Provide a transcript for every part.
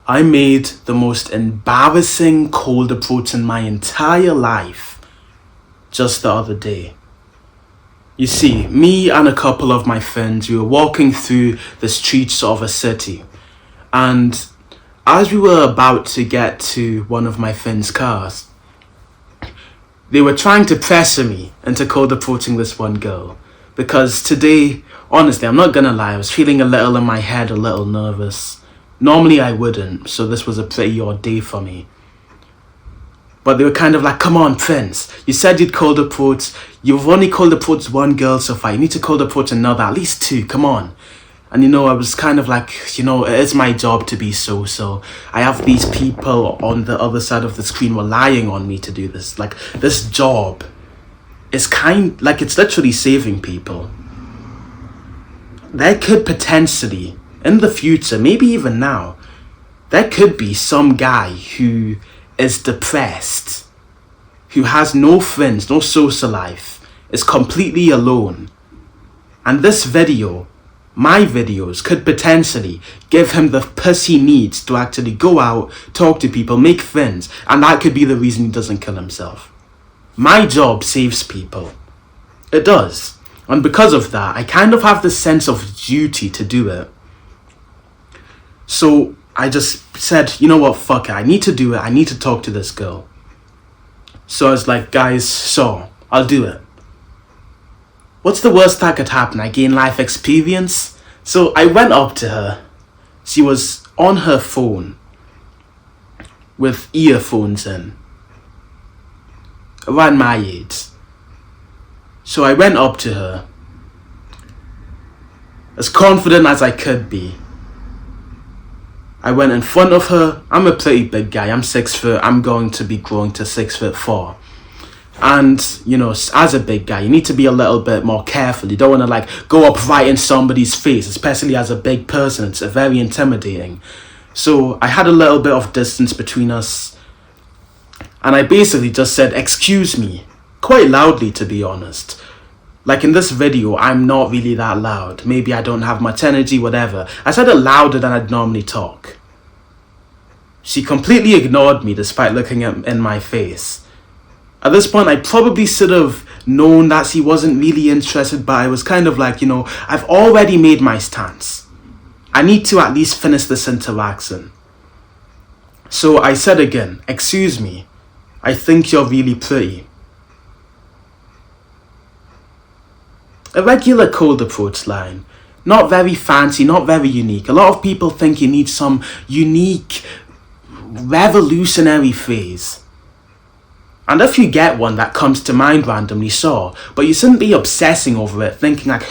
I made the most embarrassing cold approach in my entire life just the other day. You see, me and a couple of my friends, we were walking through the streets of a city, and as we were about to get to one of my friends' cars, they were trying to pressure me into cold approaching this one girl. Because today, honestly, I'm not gonna lie, I was feeling a little in my head, a little nervous. Normally I wouldn't, so this was a pretty odd day for me. But they were kind of like, come on, Prince, you said you'd cold approach, you've only cold approached one girl so far, you need to cold approach another, at least two, come on. And I was kind of like, it is my job to be so I have these people on the other side of the screen relying on me to do this. Like, this job is it's literally saving people. There could potentially, in the future, maybe even now, there could be some guy who is depressed, who has no friends, no social life, is completely alone. And this video, my videos, could potentially give him the push he needs to actually go out, talk to people, make friends, and that could be the reason he doesn't kill himself. My job saves people. It does. And because of that, I kind of have this sense of duty to do it. So I just said, you know what, fuck it, I need to do it, I need to talk to this girl. So I was like, guys, so I'll do it. What's the worst that could happen? I gain life experience. So I went up to her. She was on her phone with earphones in, around my age. So I went up to her, as confident as I could be. I went in front of her. I'm a pretty big guy. I'm 6 foot. I'm going to be growing to 6'4". And, as a big guy, you need to be a little bit more careful. You don't want to go up right in somebody's face, especially as a big person. It's very intimidating. So I had a little bit of distance between us. And I basically just said, excuse me, quite loudly, to be honest. Like in this video, I'm not really that loud. Maybe I don't have much energy, whatever. I said it louder than I'd normally talk. She completely ignored me despite looking in my face. At this point, I probably should have known that she wasn't really interested, but I was kind of like, I've already made my stance. I need to at least finish this interaction. So I said again, excuse me, I think you're really pretty. A regular cold approach line. Not very fancy, not very unique. A lot of people think you need some unique, revolutionary phrase. And if you get one that comes to mind randomly, sure, but you shouldn't be obsessing over it, thinking like,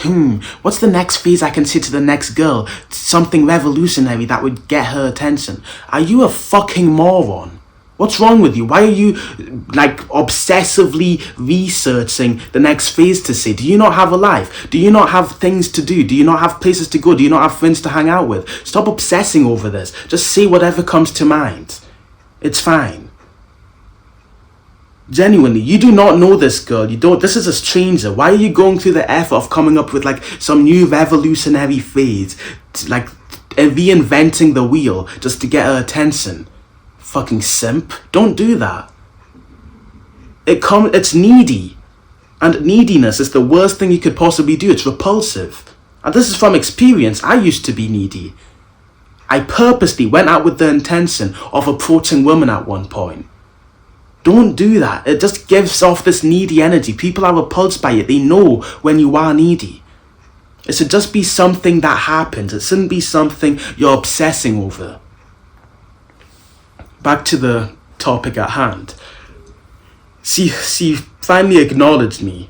what's the next phrase I can say to the next girl? Something revolutionary that would get her attention. Are you a fucking moron? What's wrong with you? Why are you obsessively researching the next phrase to say? Do you not have a life? Do you not have things to do? Do you not have places to go? Do you not have friends to hang out with? Stop obsessing over this. Just say whatever comes to mind. It's fine. Genuinely, you do not know this girl. This is a stranger. Why are you going through the effort of coming up with some new revolutionary phrase? Reinventing the wheel just to get her attention? Fucking simp. Don't do that. It's needy. And neediness is the worst thing you could possibly do. It's repulsive. And this is from experience. I used to be needy. I purposely went out with the intention of approaching women at one point. Don't do that. It just gives off this needy energy. People are repulsed by it. They know when you are needy. It should just be something that happens. It shouldn't be something you're obsessing over. Back to the topic at hand. She finally acknowledged me.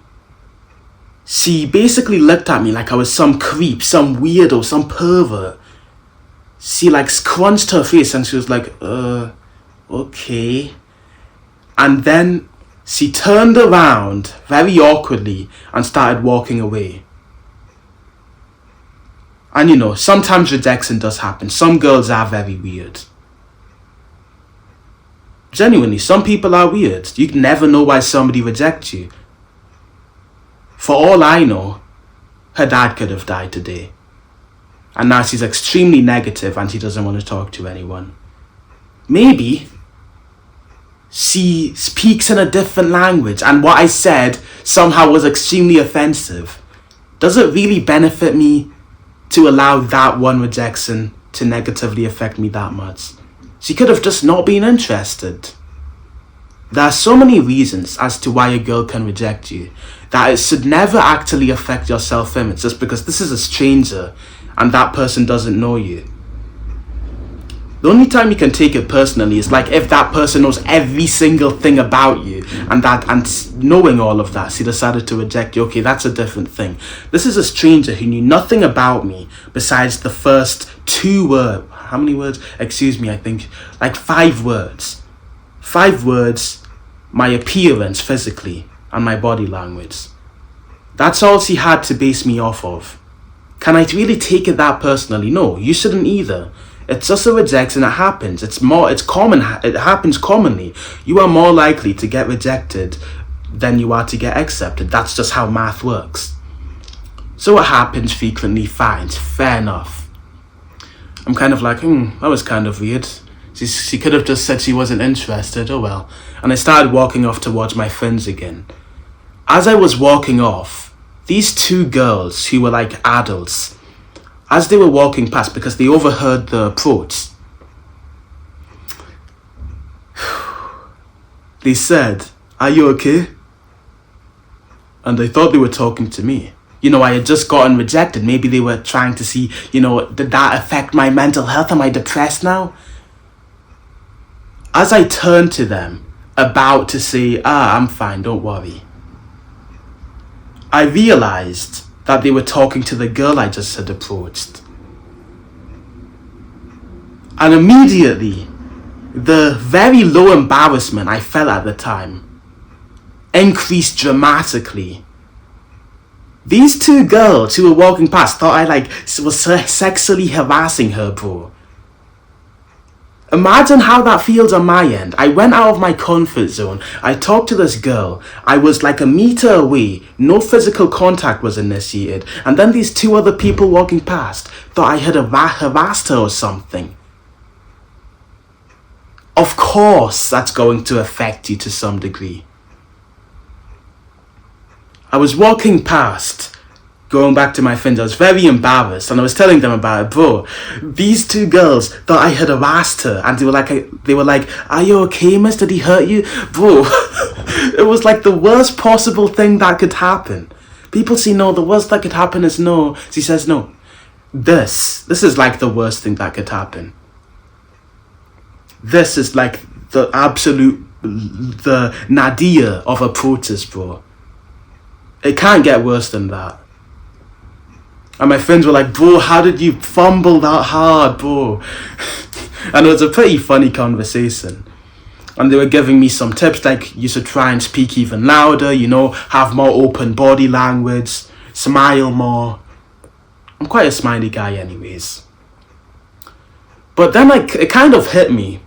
She basically looked at me like I was some creep, some weirdo, some pervert. She scrunched her face and she was like, okay. And then she turned around very awkwardly and started walking away. And sometimes rejection does happen. Some girls are very weird. Genuinely, some people are weird. You can never know why somebody rejects you. For all I know, her dad could have died today. And now she's extremely negative and she doesn't want to talk to anyone. maybe she speaks in a different language and what I said somehow was extremely offensive. Does it really benefit me to allow that one rejection to negatively affect me that much? She could have just not been interested. There are so many reasons as to why a girl can reject you that it should never actually affect your self-image just because this is a stranger and that person doesn't know you. The only time you can take it personally is like if that person knows every single thing about you and knowing all of that, she decided to reject you. Okay, that's a different thing. This is a stranger who knew nothing about me besides the first 2 words. How many words? Excuse me, I think like 5 words. 5 words, my appearance physically and my body language. That's all she had to base me off of. Can I really take it that personally? No, you shouldn't either. It's just a rejection. It happens. It's common. It happens commonly. You are more likely to get rejected than you are to get accepted. That's just how math works. So it happens frequently. Fine. Fair enough. I'm kind of like, that was kind of weird. She could have just said she wasn't interested. Oh well. And I started walking off towards my friends again. As I was walking off, these 2 girls who were like adults, as they were walking past, because they overheard the approach, they said, "Are you okay?" And I thought they were talking to me. I had just gotten rejected. Maybe they were trying to see, did that affect my mental health? Am I depressed now? As I turned to them, about to say, I'm fine, don't worry, I realized that they were talking to the girl I just had approached. And immediately, the very low embarrassment I felt at the time increased dramatically. These 2 girls who were walking past thought I was sexually harassing her, bro. Imagine how that feels on my end. I went out of my comfort zone. I talked to this girl. I was like a meter away. No physical contact was initiated. And then these 2 other people walking past thought I had harassed her or something. Of course, that's going to affect you to some degree. I was walking past, going back to my friends. I was very embarrassed and I was telling them about it. Bro, these 2 girls thought I had harassed her and they were like, "Are you okay, miss? Did he hurt you?" Bro, it was like the worst possible thing that could happen. People say no, the worst that could happen is no. She says no. This is like the worst thing that could happen. This is like the nadir of approaches, bro. It can't get worse than that. And my friends were like, "Bro, how did you fumble that hard, bro?" And it was a pretty funny conversation. And they were giving me some tips like you should try and speak even louder, have more open body language, smile more. I'm quite a smiley guy anyways. But then it kind of hit me,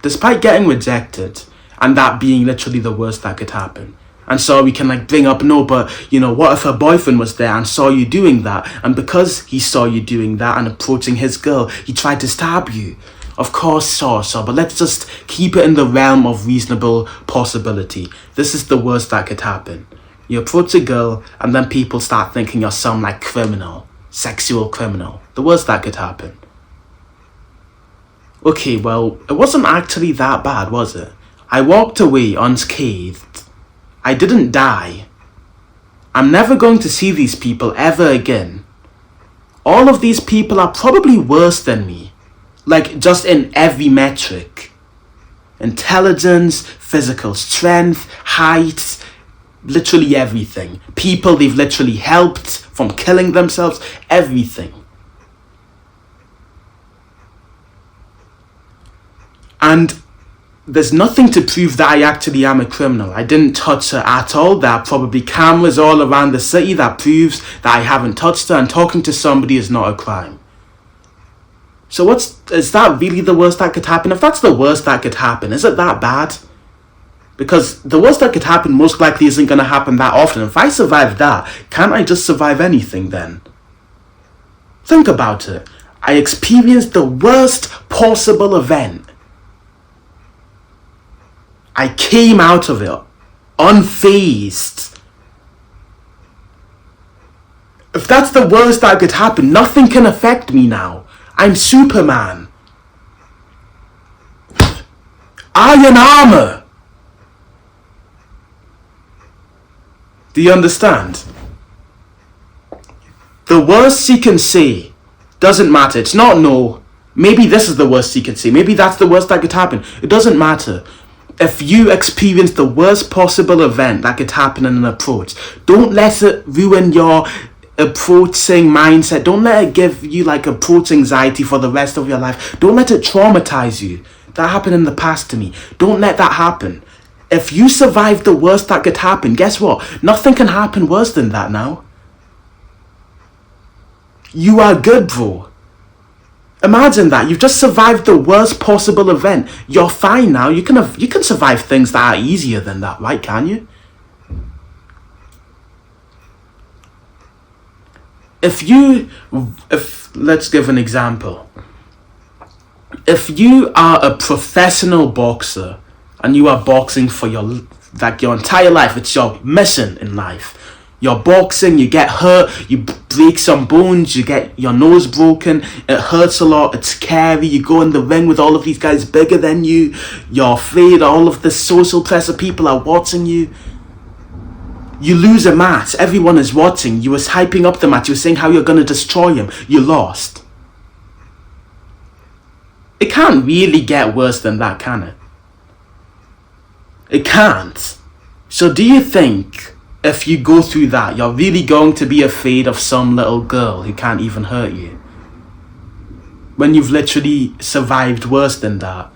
despite getting rejected and that being literally the worst that could happen. And so we can bring up, no, but what if her boyfriend was there and saw you doing that? And because he saw you doing that and approaching his girl, he tried to stab you. Of course, so, but let's just keep it in the realm of reasonable possibility. This is the worst that could happen. You approach a girl and then people start thinking you're some criminal, sexual criminal. The worst that could happen. Okay, well, it wasn't actually that bad, was it? I walked away unscathed. I didn't die. I'm never going to see these people ever again. All of these people are probably worse than me. Just in every metric. Intelligence, physical strength, height, literally everything. People they've literally helped from killing themselves, everything. And there's nothing to prove that I actually am a criminal. I didn't touch her at all. There are probably cameras all around the city that proves that I haven't touched her, and talking to somebody is not a crime. So is that really the worst that could happen? If that's the worst that could happen, is it that bad? Because the worst that could happen most likely isn't going to happen that often. If I survive that, can't I just survive anything then? Think about it. I experienced the worst possible event I came out of it unfazed. If that's the worst that could happen, nothing can affect me now. I'm Superman. Iron armor. Do you understand? The worst he can say doesn't matter. It's not no. Maybe this is the worst he can say. Maybe that's the worst that could happen. It doesn't matter. If you experience the worst possible event that could happen in an approach, don't let it ruin your approaching mindset. Don't let it give you like approach anxiety for the rest of your life. Don't let it traumatize you. That happened in the past to me. Don't let that happen. If you survive the worst that could happen, guess what? Nothing can happen worse than that now. You are good, bro. Imagine that. You've just survived the worst possible event. You're fine now. You can survive things that are easier than that, right? Can you? If let's give an example. If you are a professional boxer and you are boxing for your entire life, it's your mission in life. You're boxing, you get hurt, you break some bones, you get your nose broken, it hurts a lot, it's scary, you go in the ring with all of these guys bigger than you, you're afraid, all of the social pressure, people are watching you. You lose a match, everyone is watching, you was hyping up the match, you were saying how you're going to destroy him, you lost. It can't really get worse than that, can it? It can't. So do you think if you go through that, you're really going to be afraid of some little girl who can't even hurt you? When you've literally survived worse than that.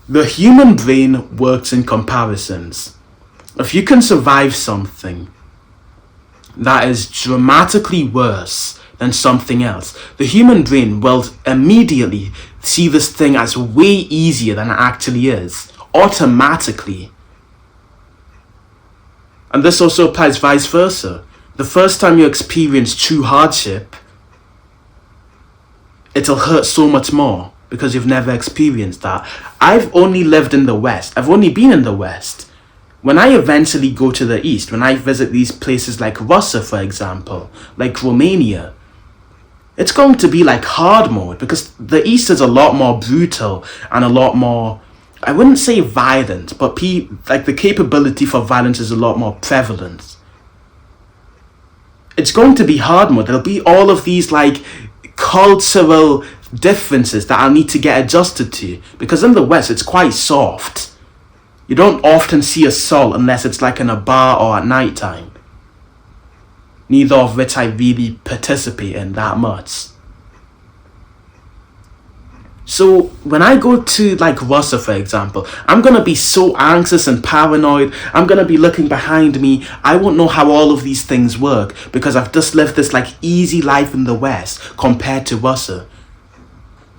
The human brain works in comparisons. If you can survive something that is dramatically worse than something else, the human brain will immediately see this thing as way easier than it actually is, automatically. And this also applies vice versa. The first time you experience true hardship, it'll hurt so much more because you've never experienced that. I've only lived in the West. I've only been in the West. When I eventually go to the East, when I visit these places like Russia, for example, like Romania, it's going to be like hard mode because the East is a lot more brutal and a lot more, I wouldn't say violent, but like the capability for violence is a lot more prevalent. It's going to be hard mode. There'll be all of these like cultural differences that I'll need to get adjusted to because in the West it's quite soft. You don't often see assault unless it's like in a bar or at night time. Neither of which I really participate in that much. So when I go to like Russia, for example, I'm going to be so anxious and paranoid. I'm going to be looking behind me. I won't know how all of these things work because I've just lived this like easy life in the West compared to Russia.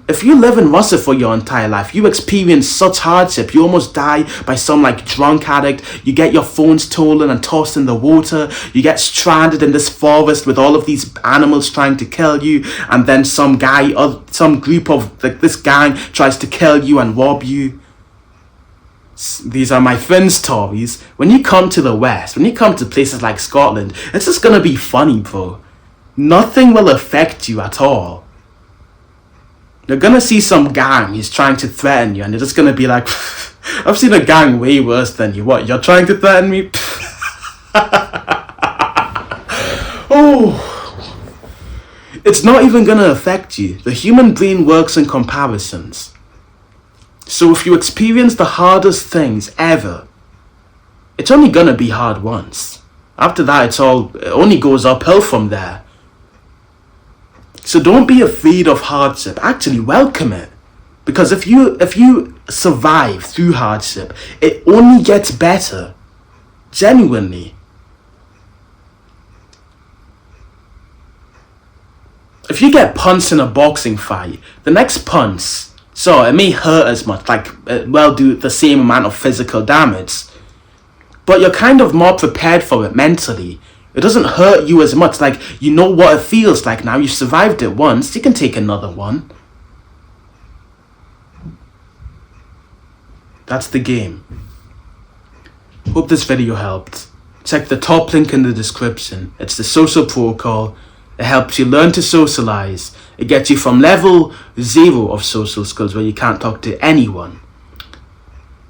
If you live in Russia for your entire life, you experience such hardship, you almost die by some like drunk addict, you get your phone stolen and tossed in the water, you get stranded in this forest with all of these animals trying to kill you, and then some guy or some group of like this gang tries to kill you and rob you. These are my friends' stories. When you come to the West, when you come to places like Scotland, it's just gonna be funny, bro. Nothing will affect you at all. You're gonna see some gang who's trying to threaten you and you're just gonna be like, I've seen a gang way worse than you. What, you're trying to threaten me? Oh, it's not even gonna affect you. The human brain works in comparisons. So if you experience the hardest things ever, it's only gonna be hard once. After that, it only goes uphill from there. So don't be afraid of hardship. Actually, welcome it. Because if you survive through hardship, it only gets better. Genuinely. If you get punched in a boxing fight, the next punch, so it may hurt as much, like it will do the same amount of physical damage, but you're kind of more prepared for it mentally. It doesn't hurt you as much, like you know what it feels like now. You've survived it once, you can take another one. That's the game. Hope this video helped. Check the top link in the description. It's the social protocol. It helps you learn to socialize. It gets you from level 0 of social skills, where you can't talk to anyone,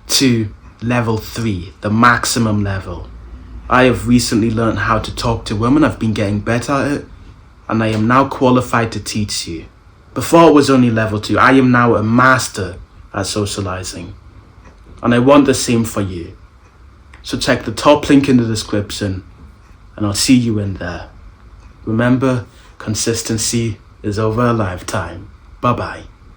to level 3, the maximum level. I have recently learned how to talk to women. I've been getting better at it, and I am now qualified to teach you. Before it was only level 2. I am now a master at socializing, and I want the same for you. So check the top link in the description, and I'll see you in there. Remember, consistency is over a lifetime. Bye bye.